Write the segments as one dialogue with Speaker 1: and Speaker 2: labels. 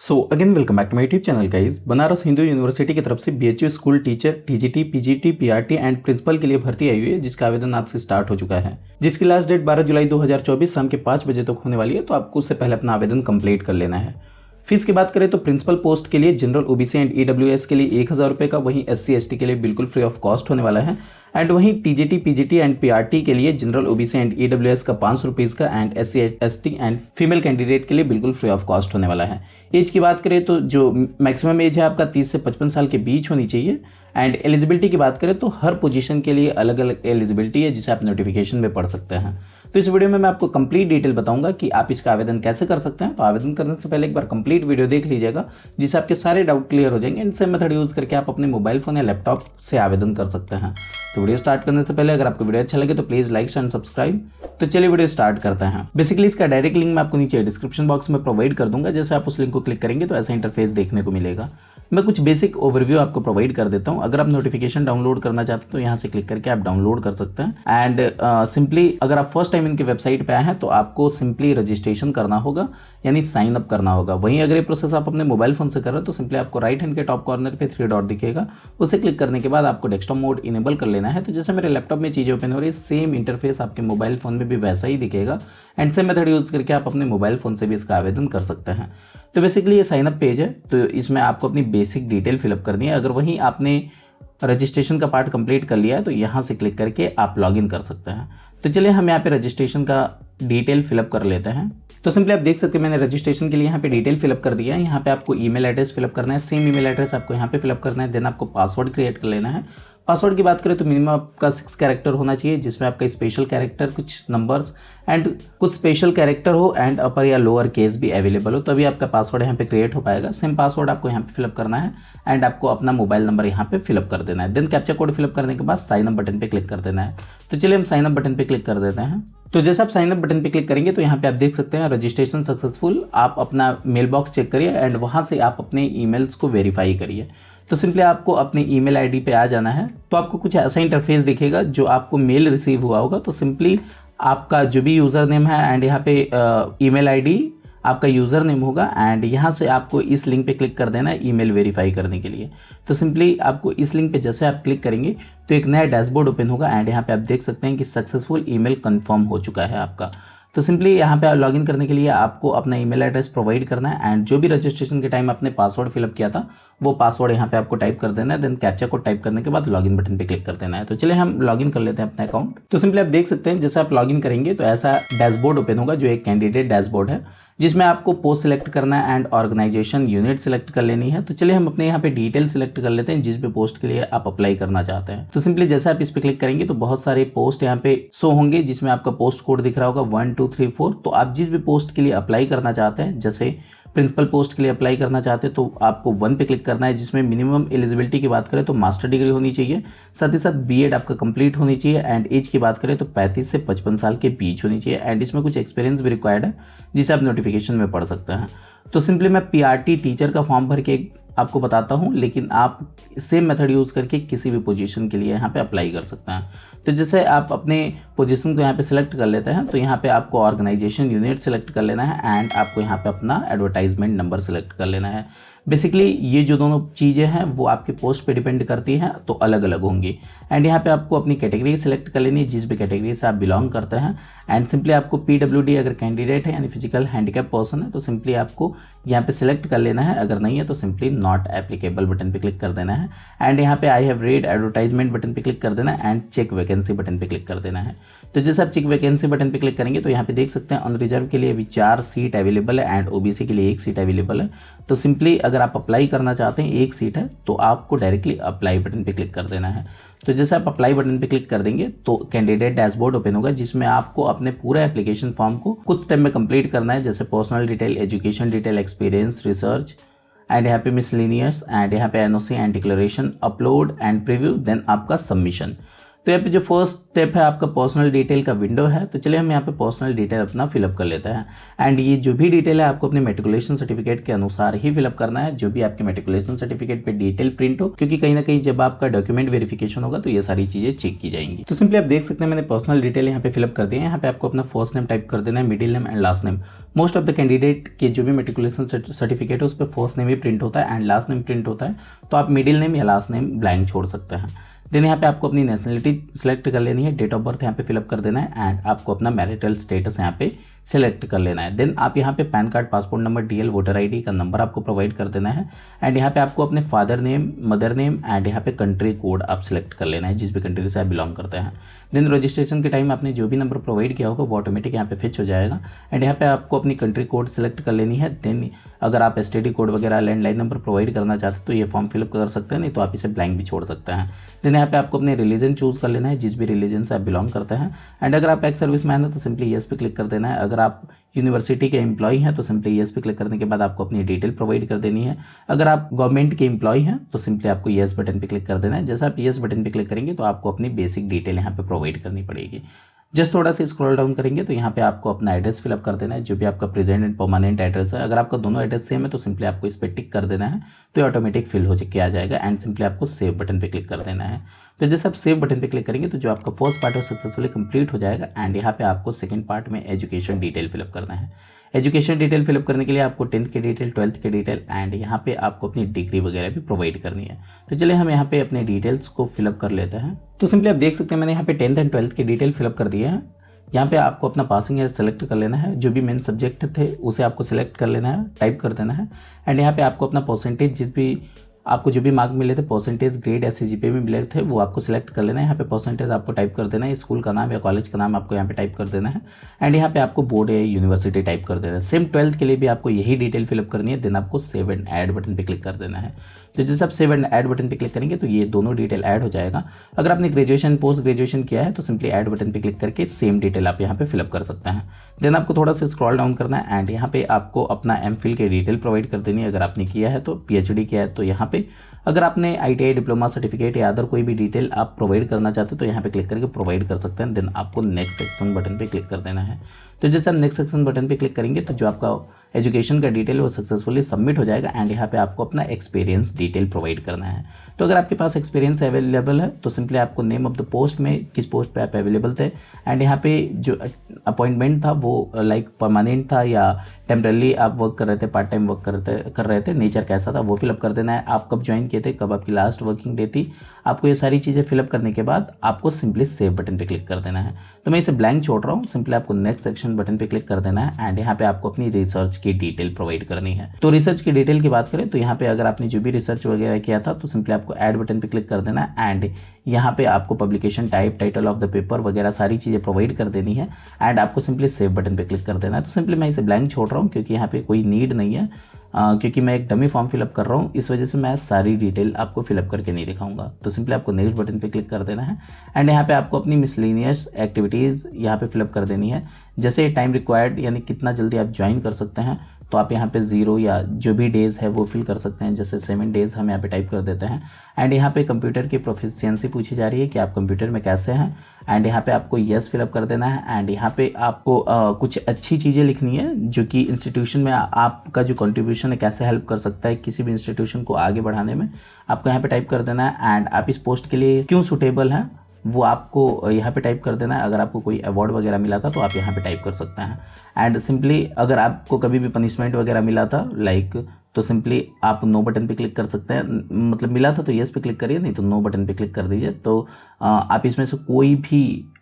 Speaker 1: So again welcome back to my YouTube channel guys. Banaras Hindu University की तरफ से BHU school teacher TGT PGT PRT and principal के लिए भर्ती आई हुई है, जिसका आवेदन आज से स्टार्ट हो चुका है, जिसकी लास्ट डेट 12 जुलाई 2024 शाम के 5 बजे तक होने वाली है। तो आपको उससे पहले अपना आवेदन कंप्लीट कर लेना है। फीस की बात करें तो प्रिंसिपल पोस्ट के लिए जनरल ओबीसी एंड ईडब्ल्यूएस के लिए 1000 रुपये का, वहीं एससी एसटी के लिए बिल्कुल फ्री ऑफ कॉस्ट होने वाला है। एंड वहीं टीजीटी पीजीटी एंड पीआरटी के लिए जनरल ओबीसी एंड ईडब्ल्यूएस का 500 रुपीज़ का, and SC ST and female candidate के लिए बिल्कुल फ्री ऑफ कॉस्ट होने वाला है। एज की बात करें तो जो मैक्सिमम एज है आपका 30 से 55 साल के बीच होनी चाहिए। एंड एलिजिबिलिटी की बात करें तो हर पोजीशन के लिए अलग अलग एलिजिबिलिटी है, जिसे आप नोटिफिकेशन में पढ़ सकते हैं। तो इस वीडियो में मैं आपको कंप्लीट डिटेल बताऊंगा कि आप इसका आवेदन कैसे कर सकते हैं। तो आवेदन करने से पहले एक बार कंप्लीट वीडियो देख लीजिएगा, जिससे आपके सारे डाउट क्लियर हो जाएंगे। एंड सेम मेथड यूज करके आप अपने मोबाइल फोन या लैपटॉप से आवेदन कर सकते हैं। तो वीडियो स्टार्ट करने से पहले अगर आपको वीडियो अच्छा लगे तो प्लीज लाइक एंड सब्सक्राइब। तो चलिए वीडियो स्टार्ट करते हैं। बेसिकली इसका डायरेक्ट लिंक मैं आपको नीचे डिस्क्रिप्शन बॉक्स में प्रोवाइड कर दूंगा। जैसे आप उस लिंक को क्लिक करेंगे तो ऐसा इंटरफेस देखने को मिलेगा। मैं कुछ बेसिक ओवरव्यू आपको प्रोवाइड कर देता हूं। अगर आप नोटिफिकेशन डाउनलोड करना चाहते हैं तो यहां से क्लिक करके आप डाउनलोड कर सकते हैं। एंड सिंपली अगर आप फर्स्ट टाइम इनके वेबसाइट पे आए हैं तो आपको सिंपली रजिस्ट्रेशन करना होगा, यानी साइन अप करना होगा। वहीं अगर ये प्रोसेस आप अपने मोबाइल फोन से कर रहे हो तो सिंपली आपको राइट हैंड के टॉप कॉर्नर पे 3 डॉट दिखेगा, उसे क्लिक करने के बाद आपको डेस्कटॉप मोड इनेबल कर लेना है। तो जैसे मेरे लैपटॉप में चीज़ें ओपन हो रही है, सेम इंटरफेस आपके मोबाइल फोन में भी वैसा ही दिखेगा। एंड सेम मेथड यूज करके आप अपने मोबाइल फोन से भी इसका आवेदन कर सकते हैं। तो बेसिकली ये साइन अप पेज है, तो इसमें आपको अपनी बेसिक डिटेल फिलअप करनी है। अगर वहीं आपने रजिस्ट्रेशन का पार्ट कंप्लीट कर लिया है तो यहाँ से क्लिक करके आप लॉगिन कर सकते हैं। तो चलिए हम यहाँ पे रजिस्ट्रेशन का डिटेल फिलअप कर लेते हैं। तो सिंपली आप देख सकते हैं मैंने रजिस्ट्रेशन के लिए यहाँ पे डिटेल फिलअप कर दिया है। यहाँ पे आपको ईमेल एड्रेस फिलअप करना है, सेम ईमेल एड्रेस आपको यहाँ पे फिलअप करना है। देन आपको पासवर्ड क्रिएट कर लेना है। पासवर्ड की बात करें तो मिनिमम आपका 6 कैरेक्टर होना चाहिए, जिसमें आपका स्पेशल कैरेक्टर, कुछ नंबर्स एंड कुछ स्पेशल कैरेक्टर हो, एंड अपर या लोअर केस भी अवेलेबल हो, तभी आपका पासवर्ड यहाँ पे क्रिएट हो पाएगा। सेम पासवर्ड आपको यहाँ पे फिलअप करना है। एंड आपको अपना मोबाइल नंबर यहाँ पे फिलअप कर देना है। देन कैप्चा कोड फिलअप करने के बाद साइन अप बटन पे क्लिक कर देना है। तो चलिए हम साइन अप बटन पे क्लिक कर देते हैं। तो जैसे आप साइन अप बटन पे क्लिक करेंगे तो यहाँ पे आप देख सकते हैं रजिस्ट्रेशन सक्सेसफुल। आप अपना मेल बॉक्स चेक करिए एंड वहाँ से आप अपने ईमेल्स को वेरीफाई करिए। तो सिंपली आपको अपने ईमेल आईडी पे आ जाना है। तो आपको कुछ ऐसा इंटरफेस दिखेगा जो आपको मेल रिसीव हुआ होगा। तो सिंपली आपका जो भी यूज़र नेम है एंड यहाँ पे ईमेल आईडी आपका यूज़र नेम होगा, एंड यहाँ से आपको इस लिंक पे क्लिक कर देना है ईमेल वेरीफाई करने के लिए। तो सिंपली आपको इस लिंक पे जैसे आप क्लिक करेंगे तो एक नया डैशबोर्ड ओपन होगा। एंड यहाँ पे आप देख सकते हैं कि सक्सेसफुल ईमेल कंफर्म हो चुका है आपका। तो सिंपली यहाँ पे लॉगिन करने के लिए आपको अपना ईमेल एड्रेस प्रोवाइड करना है। एंड जो भी रजिस्ट्रेशन के टाइम आपने पासवर्ड फिलअप किया था वो पासवर्ड यहाँ पे आपको टाइप कर देना है। देन कैप्चा कोड टाइप करने के बाद लॉगिन बटन पे क्लिक कर देना है। तो चलिए हम लॉगिन कर लेते हैं अपना अकाउंट। तो सिंपली आप देख सकते हैं जैसे आप लॉगिन करेंगे तो ऐसा डैशबोर्ड ओपन होगा, जो एक कैंडिडेट डैशबोर्ड है, जिसमें आपको पोस्ट सिलेक्ट करना है एंड ऑर्गेनाइजेशन यूनिट सिलेक्ट कर लेनी है। तो चलिए हम अपने यहाँ पे डिटेल सिलेक्ट कर लेते हैं, जिस भी पोस्ट के लिए आप अप्लाई करना चाहते हैं। तो सिंपली जैसे आप इस पे क्लिक करेंगे तो बहुत सारे पोस्ट यहाँ पे शो होंगे, जिसमें आपका पोस्ट कोड दिख रहा होगा 1 2 3 4। तो आप जिस भी पोस्ट के लिए अप्लाई करना चाहते हैं, जैसे प्रिंसिपल पोस्ट के लिए अप्लाई करना चाहते हैं तो आपको 1 पे क्लिक करना है, जिसमें मिनिमम एलिजिबिलिटी की बात करें तो मास्टर डिग्री होनी चाहिए, साथ ही साथ बीएड आपका कंप्लीट होनी चाहिए। एंड एज की बात करें तो 35 से 55 साल के बीच होनी चाहिए। एंड इसमें कुछ एक्सपीरियंस भी रिक्वायर्ड है, जिसे आप नोटिफिकेशन में पढ़ सकते हैं। तो सिंपली मैं पीआरटी टीचर का फॉर्म भर के आपको बताता हूं, लेकिन आप सेम मेथड यूज़ करके किसी भी पोजीशन के लिए यहाँ पे अप्लाई कर सकते हैं। तो जैसे आप अपने पोजीशन को यहाँ पे सिलेक्ट कर लेते हैं तो यहाँ पे आपको ऑर्गेनाइजेशन यूनिट सिलेक्ट कर लेना है। एंड आपको यहाँ पे अपना एडवर्टाइजमेंट नंबर सिलेक्ट कर लेना है। बेसिकली ये जो दोनों चीज़ें हैं वो आपके पोस्ट पे डिपेंड करती हैं, तो अलग अलग होंगी। एंड यहाँ पे आपको अपनी कैटेगरी सिलेक्ट कर लेनी है, जिस भी कैटेगरी से आप बिलोंग करते हैं। एंड सिंपली आपको पीडब्ल्यूडी अगर कैंडिडेट है यानी फिजिकल हैंडीकैप पर्सन है तो सिंपली आपको यहाँ पे सिलेक्ट कर लेना है। अगर नहीं है तो सिंपली नॉट एप्लीकेबल बटन पे क्लिक कर देना है। एंड यहाँ पे I have read advertisement button पे क्लिक कर देना है। एंड चेक वैकेंसी बटन पे क्लिक कर देना है। तो जैसे आप चेक वैकेंसी बटन पे क्लिक करेंगे तो यहाँ पे देख सकते हैं अनरिजर्व के लिए अभी 4 सीट अवेलेबल है एंड ओबीसी के लिए 1 सीट अवेलेबल है। तो सिंपली अगर आप अप्लाई करना चाहते हैं 1 सीट है तो आपको डायरेक्टली अप्लाई बटन पे क्लिक कर देना है। तो जैसे आप अप्लाई बटन पे क्लिक कर देंगे तो कैंडिडेट डैशबोर्ड ओपन होगा, जिसमें आपको अपने पूरा एप्लीकेशन फॉर्म को कुछ स्टेप में कंप्लीट करना है, जैसे personal detail, education detail, experience, research, and यहाँ पे मिसलेनियस, एंड यहाँ पे NOC and declaration, upload and preview, then आपका सबमिशन। तो यहाँ पे जो फर्स्ट स्टेप है आपका पर्सनल डिटेल का विंडो है, तो चलिए हम यहाँ पे पर्सनल डिटेल अपना फिलअप कर लेते हैं। एंड ये जो भी डिटेल है आपको अपने मेट्रिकुलेशन सर्टिफिकेट के अनुसार ही फिलअप करना है, जो भी आपके मेट्रिकुलेशन सर्टिफिकेट पे डिटेल प्रिंट हो, क्योंकि कहीं ना कहीं जब आपका डॉक्यूमेंट वेरिफिकेशन होगा तो ये सारी चीजें चेक की जाएंगी। तो सिंपली आप देख सकते हैं मैंने पर्सनल डिटेल यहाँ पे फिलअप कर दिया है। यहाँ पे आपको अपना फर्स्ट नेम टाइप कर देना है, middle name and last name. Most of the candidate के जो भी मेट्रिकुलेशन सर्टिफिकेट है उस पर फर्स्ट नेम ही प्रिंट होता है एंड लास्ट नेम प्रिंट होता है, तो आप मिडिल नेम या लास्ट नेम ब्लैंक छोड़ सकते हैं। देन यहाँ पे आपको अपनी नेशनलिटी सिलेक्ट कर लेनी है, डेट ऑफ बर्थ यहाँ पे फिलअप कर देना है एंड आपको अपना मैरिटल स्टेटस यहाँ पे सिलेक्ट कर लेना है। देन आप यहाँ पे pan card, passport number, DL, voter ID का नंबर आपको प्रोवाइड कर देना है एंड यहाँ पे आपको अपने father name, mother name and यहाँ पे कंट्री कोड आप सिलेक्ट कर लेना है, जिस भी कंट्री से आप बिलोंग करते हैं। देन रजिस्ट्रेशन के टाइम आपने जो भी नंबर प्रोवाइड किया होगा वो ऑटोमेटिक यहाँ पे फिच हो जाएगा एंड यहाँ पे आपको अपनी कंट्री कोड सिलेक्ट कर लेनी है। देन अगर आप एसटीडी कोड वगैरह, लैंडलाइन नंबर प्रोवाइड करना चाहते हैं तो ये फॉर्म फिलअप कर सकते हैं, नहीं तो आप इसे ब्लैंक भी छोड़ सकते हैं। देन यहाँ पे आपको अपने रिलीजन चूज कर लेना है, जिस भी रिलीजन से आप बिलोंग करते हैं एंड अगर आप एक्स सर्विस मैन है तो सिंपली येस पे क्लिक कर देना है। अगर आप यूनिवर्सिटी के एम्प्लॉय हैं तो सिंपली येस पे क्लिक करने के बाद आपको अपनी डिटेल प्रोवाइड कर देनी है। अगर आप गवर्नमेंट के एम्प्लॉय हैं तो सिंपली आपको येस बटन पे क्लिक कर देना है। जैसे आप येस बटन पे क्लिक करेंगे तो आपको अपनी बेसिक डिटेल यहाँ पे प्रोवाइड करनी पड़ेगी। जस्ट थोड़ा सा स्क्रॉल डाउन करेंगे तो यहाँ पे आपको अपना एड्रेस फिलअप कर देना है, जो भी आपका प्रेजेंट एंड परमानेंट एड्रेस है। अगर आपका दोनों एड्रेस सेम है तो सिंपली आपको इस पर टिक कर देना है, तो ऑटोमेटिक फिल हो के आ जाएगा एंड सिंपली आपको सेव बटन पे क्लिक कर देना है। तो जैसे आप सेव बटन पे क्लिक करेंगे तो जो आपका फर्स्ट पार्ट है सक्सेसफुली कंप्लीट हो जाएगा एंड यहाँ पे आपको सेकंड पार्ट में एजुकेशन डिटेल फिलअप करना है। एजुकेशन डिटेल फिलअप करने के लिए आपको 10th के डिटेल, 12th के डिटेल एंड यहाँ पे आपको अपनी डिग्री वगैरह भी प्रोवाइड करनी है। तो चलिए हम यहाँ पे अपने डिटेल्स को फिलअप कर लेते हैं। तो सिंपली आप देख सकते हैं मैंने यहाँ पे 10th एंड 12th के डिटेल फिलअप कर दिया है। यहाँ पे आपको अपना पासिंग ईयर सेलेक्ट कर लेना है, जो भी मेन सब्जेक्ट थे उसे आपको सिलेक्ट कर लेना है, टाइप कर देना है एंड यहाँ पे आपको अपना परसेंटेज, जिस भी आपको जो भी मार्क मिले थे, परसेंटेज, ग्रेड या सीजीपीए में मिले थे, वो आपको सिलेक्ट कर लेना है। यहाँ पे परसेंटेज आपको टाइप कर देना है, स्कूल का नाम या कॉलेज का नाम आपको यहाँ पे टाइप कर देना है एंड यहाँ पे आपको बोर्ड या यूनिवर्सिटी टाइप कर देना है। सेम 12th के लिए भी आपको यही डिटेल फिलअप करनी है। देन आपको सेव एंड ऐड बटन पे क्लिक कर देना है। तो जैसे आप सेव एंड ऐड बटन पे क्लिक करेंगे तो ये दोनों डिटेल ऐड हो जाएगा। अगर आपने ग्रेजुएशन, पोस्ट ग्रेजुएशन किया है तो सिंपली ऐड बटन पे क्लिक करके सेम डिटेल आप यहाँ पे फिलअप कर सकते हैं। देन आपको थोड़ा सा स्क्रॉल डाउन करना है एंड यहाँ पे आपको अपना एमफिल के डिटेल प्रोवाइड कर देनी है। अगर आपने किया है तो पीएचडी किया है तो यहाँ पे, अगर आपने आईटीआई, डिप्लोमा सर्टिफिकेट या अदर कोई भी डिटेल आप प्रोवाइड करना चाहते हो तो यहाँ पे क्लिक करके प्रोवाइड कर सकते हैं। देन आपको नेक्स्ट सेक्शन बटन पे क्लिक कर देना है। तो जैसे आप नेक्स्ट सेक्शन बटन पे क्लिक करेंगे तो जो आपका एजुकेशन का डिटेल वो सक्सेसफुली सबमिट हो जाएगा एंड यहाँ पे आपको अपना एक्सपीरियंस डिटेल प्रोवाइड करना है। तो अगर आपके पास एक्सपीरियंस अवेलेबल है तो सिंपली आपको नेम ऑफ द पोस्ट में किस पोस्ट पे आप अवेलेबल थे एंड यहाँ पे जो अपॉइंटमेंट था वो लाइक परमानेंट था या टेम्परली आप वर्क कर रहे थे, पार्ट टाइम वर्क कर रहे थे, नेचर कैसा था वो फिलअप कर देना है। आप कब ज्वाइन किए थे, कब आपकी लास्ट वर्किंग डे थी, आपको ये सारी चीज़ें फिलअप करने के बाद आपको सिंपली सेव बटन पे क्लिक कर देना है। तो मैं इसे ब्लैंक छोड़ रहा हूँ, सिंपली आपको नेक्स्ट सेक्शन बटन पे क्लिक कर देना है एंड यहाँ पे आपको अपनी रिसर्च की डिटेल प्रोवाइड करनी है। तो रिसर्च की डिटेल की बात करें तो यहाँ पे अगर आपने जो भी रिसर्च वगैरह किया था तो सिंपली आपको ऐड बटन पे क्लिक कर देना है एंड यहाँ पे आपको publication type, title of the paper वगैरह सारी चीज़ें प्रोवाइड कर देनी है एंड आपको सिंपली सेव बटन पे क्लिक कर देना है। तो सिंपली मैं इसे ब्लैंक छोड़ रहा हूँ क्योंकि यहाँ पे कोई नीड नहीं है, क्योंकि मैं एक डमी फॉर्म फिलअप कर रहा हूँ, इस वजह से मैं सारी डिटेल आपको फिलअप करके नहीं दिखाऊंगा। तो सिंपली आपको नेक्स्ट बटन पे क्लिक कर देना है एंड यहाँ पे आपको अपनी मिसलेनियस एक्टिविटीज़ यहाँ पे फिलअप कर देनी है। जैसे टाइम रिक्वायर्ड यानी कितना जल्दी आप ज्वाइन कर सकते हैं तो आप यहाँ पे 0 या जो भी डेज़ है वो फिल कर सकते हैं। जैसे 7 डेज़ हम यहाँ पे टाइप कर देते हैं एंड यहाँ पे कंप्यूटर की प्रोफिशिएंसी पूछी जा रही है कि आप कंप्यूटर में कैसे हैं एंड यहाँ पे आपको येस फिलअप कर देना है एंड यहाँ पे आपको कुछ अच्छी चीज़ें लिखनी है जो कि इंस्टीट्यूशन में आपका जो कंट्रीब्यूशन है कैसे हेल्प कर सकता है किसी भी इंस्टीट्यूशन को आगे बढ़ाने में, आपको यहाँ पे टाइप कर देना है एंड आप इस पोस्ट के लिए क्यों सूटेबल हैं वो आपको यहाँ पे टाइप कर देना है। अगर आपको कोई अवार्ड वगैरह मिला था तो आप यहाँ पे टाइप कर सकते हैं एंड सिंपली अगर आपको कभी भी पनिशमेंट वगैरह मिला था लाइक तो सिंपली आप नो बटन पे क्लिक कर सकते हैं, मतलब मिला था तो येस पे क्लिक करिए, नहीं तो नो बटन पे क्लिक कर दीजिए। तो आप इसमें से कोई भी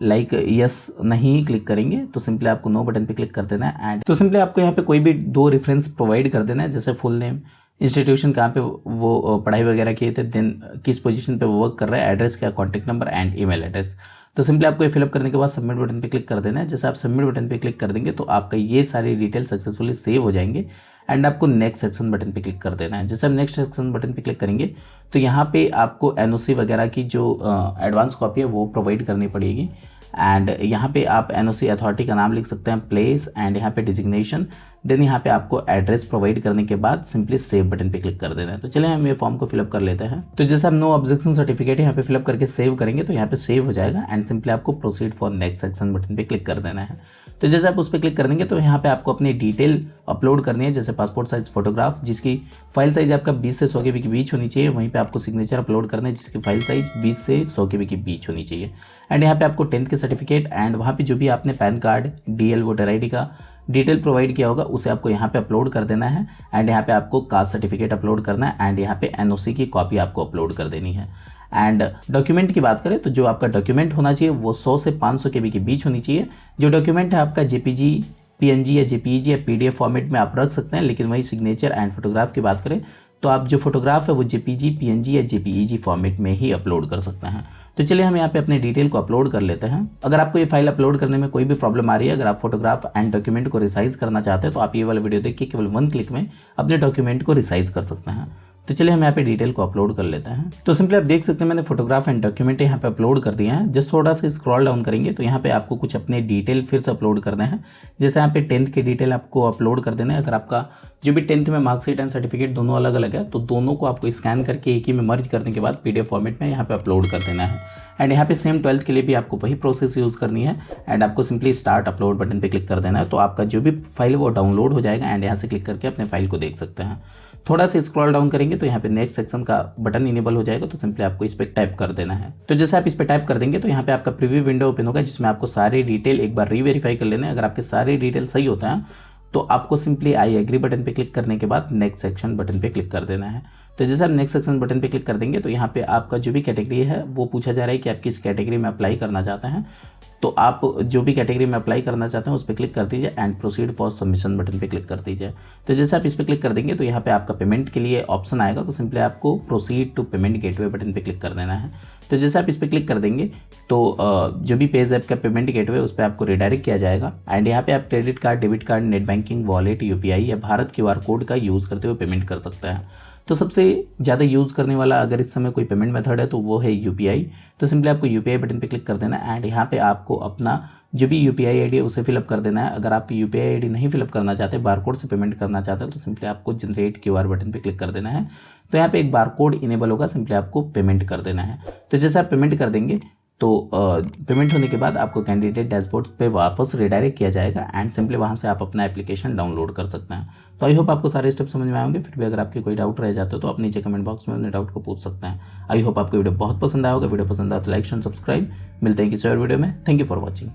Speaker 1: लाइक यस नहीं क्लिक करेंगे तो सिंपली आपको नो बटन पे क्लिक कर देना है एंड तो सिंपली आपको यहाँ पे कोई भी 2 रेफरेंस प्रोवाइड कर देना है, जैसे फुल नेम, इंस्टीट्यूशन कहाँ पे वो पढ़ाई वगैरह किए थे, देन किस पोजीशन पे वो वर्क कर रहा है, एड्रेस क्या, contact number and email address. तो सिंपली आपको ये फिलअप करने के बाद सबमिट बटन पे क्लिक कर देना है। जैसे आप सबमिट बटन पे क्लिक कर देंगे तो आपका ये सारी डिटेल सक्सेसफुली सेव हो जाएंगे एंड आपको नेक्स्ट सेक्शन बटन पे क्लिक कर देना है। जैसे आप नेक्स्ट सेक्शन बटन पे क्लिक करेंगे तो यहाँ पे आपको एनओसी वगैरह की जो एडवांस कॉपी है वो प्रोवाइड करनी पड़ेगी एंड यहाँ पे आप एनओसी अथॉरिटी का नाम लिख सकते हैं, प्लेस एंड यहाँ पे डिजिग्नेशन, देन यहाँ पे आपको एड्रेस प्रोवाइड करने के बाद सिंपली सेव बटन पे क्लिक कर देना है। तो चलिए हम ये फॉर्म को फिलअप कर लेते हैं। तो जैसे हम नो ऑब्जेक्शन सर्टिफिकेट यहाँ पे फिलअप करके सेव करेंगे तो यहाँ पे सेव हो जाएगा एंड सिंपली आपको proceed for next section button पे क्लिक कर देना है। तो जैसे आप उस पर क्लिक कर देंगे तो यहाँ पे आपको अपनी डिटेल अपलोड करनी है, जैसे पासपोर्ट साइज फोटोग्राफ जिसकी फाइल साइज आपका 20 से 100 KB के बीच होनी चाहिए। वहीं पे आपको सिग्नेचर अपलोड करना है जिसकी फाइल साइज 20 से 100 KB के बीच होनी चाहिए। एंड यहाँ पे आपको 10th के सर्टिफिकेट एंड वहाँ पे जो भी आपने pan card, DL, voter ID का डिटेल प्रोवाइड किया होगा उसे आपको यहाँ पे अपलोड कर देना है। एंड यहाँ पे आपको कास्ट सर्टिफिकेट अपलोड करना है एंड यहाँ पे NOC की कॉपी आपको अपलोड कर देनी है। एंड डॉक्यूमेंट की बात करें तो जो आपका डॉक्यूमेंट होना चाहिए वो 100 से 500 KB के बीच होनी चाहिए। जो डॉक्यूमेंट है आपका JPG, PNG या JPEG या PDF फॉर्मेट में आप रख सकते हैं, लेकिन वही सिग्नेचर एंड फोटोग्राफ की बात करें तो आप जो फोटोग्राफ है वो JPG, PNG या JPEG फॉर्मेट में ही अपलोड कर सकते हैं। तो चलिए हम यहाँ पे अपने डिटेल को अपलोड कर लेते हैं। अगर आपको ये फाइल अपलोड करने में कोई भी प्रॉब्लम आ रही है, अगर आप फोटोग्राफ एंड डॉक्यूमेंट को रिसाइज करना चाहते हैं तो आप ये वाला वीडियो देख के केवल 1 क्लिक में अपने डॉक्यूमेंट को रिसाइज कर सकते हैं। तो चलिए हम यहाँ पे डिटेल को अपलोड कर लेते हैं। तो सिंपली आप देख सकते हैं मैंने फोटोग्राफ एंड डॉक्यूमेंट यहाँ पे अपलोड कर दिए हैं। जस्ट थोड़ा सा स्क्रॉल डाउन करेंगे तो यहाँ पे आपको कुछ अपने डिटेल फिर से अपलोड करने हैं। जैसे यहाँ पे 10th के डिटेल आपको अपलोड कर देना है। अगर आपका जो भी 10th में मार्कशीट एंड सर्टिफिकेट दोनों अलग अलग है तो दोनों को आपको स्कैन करके एक ही में मर्ज करने के बाद PDF फॉर्मेट में यहाँ पे अपलोड कर देना है। एंड यहाँ पे सेम 12th के लिए भी आपको वही प्रोसेस यूज़ करनी है एंड आपको सिंपली स्टार्ट अपलोड बटन पे क्लिक कर देना है। तो आपका जो भी फाइल वो डाउनलोड हो जाएगा एंड यहाँ से क्लिक करके अपने फाइल को देख सकते हैं। थोड़ा सा स्क्रॉल डाउन करेंगे तो यहाँ पे नेक्स्ट सेक्शन का बटन इनेबल हो जाएगा। तो सिंपली आपको इस पर टाइप कर देना है। तो जैसे आप इस पर टाइप कर देंगे तो यहाँ पे आपका प्रीव्यू विंडो ओपन होगा जिसमें आपको सारे डिटेल एक बार रीवेरीफाई कर लेना है। अगर आपके सारे डिटेल सही होता है तो आपको सिंपली आई एग्री बटन पे क्लिक करने के बाद नेक्स्ट सेक्शन बटन पे क्लिक कर देना है। तो जैसे आप नेक्स्ट सेक्शन बटन पे क्लिक कर देंगे तो यहाँ पे आपका जो भी कैटेगरी है वो पूछा जा रहा है कि आप किस कैटेगरी में अप्लाई करना चाहते हैं। तो आप जो भी कैटेगरी में अप्लाई करना चाहते हैं उस पर क्लिक कर दीजिए and proceed for submission button पे क्लिक कर दीजिए। तो जैसे आप इस पर क्लिक कर देंगे तो यहाँ पे आपका पेमेंट के लिए ऑप्शन आएगा। तो सिंपली आपको proceed to payment gateway button पे क्लिक कर देना है। तो जैसे आप इस पर क्लिक कर देंगे तो जो भी पेज ऐप का पेमेंट गेटवे उस पर आपको रिडायरेक्ट किया जाएगा। एंड यहाँ पे आप credit card, debit card, net banking, wallet, UPI या भारत QR कोड का यूज़ करते हुए पेमेंट कर सकते हैं। तो सबसे ज़्यादा यूज़ करने वाला अगर इस समय कोई पेमेंट मेथड है तो वो है UPI। तो सिंपली आपको UPI बटन पे क्लिक कर देना है एंड यहाँ पे आपको अपना जो भी UPI ID है उसे फिलअप कर देना है। अगर आप UPI ID नहीं फिलअप करना चाहते, बारकोड से पेमेंट करना चाहते हैं तो सिंपली आपको जनरेट QR बटन पे क्लिक कर देना है। तो यहाँ पे एक बारकोड इनेबल होगा, सिंपली आपको पेमेंट कर देना है। तो जैसे आप पेमेंट कर देंगे तो पेमेंट होने के बाद आपको कैंडिडेट डैशबोर्ड पे वापस रिडायरेक्ट किया जाएगा एंड सिंपली वहाँ से आप अपना एप्लीकेशन डाउनलोड कर सकते हैं। तो आई होप आपको सारे स्टेप समझ में आएंगे। फिर भी अगर आपके कोई डाउट रह जाते हो तो आप नीचे कमेंट बॉक्स में अपने डाउट को पूछ सकते हैं। आई होप आपको वीडियो बहुत पसंद आया होगा। वीडियो पसंद आया तो लाइक एंड सब्सक्राइब। मिलते हैं किसी और वीडियो में। Thank you for watching.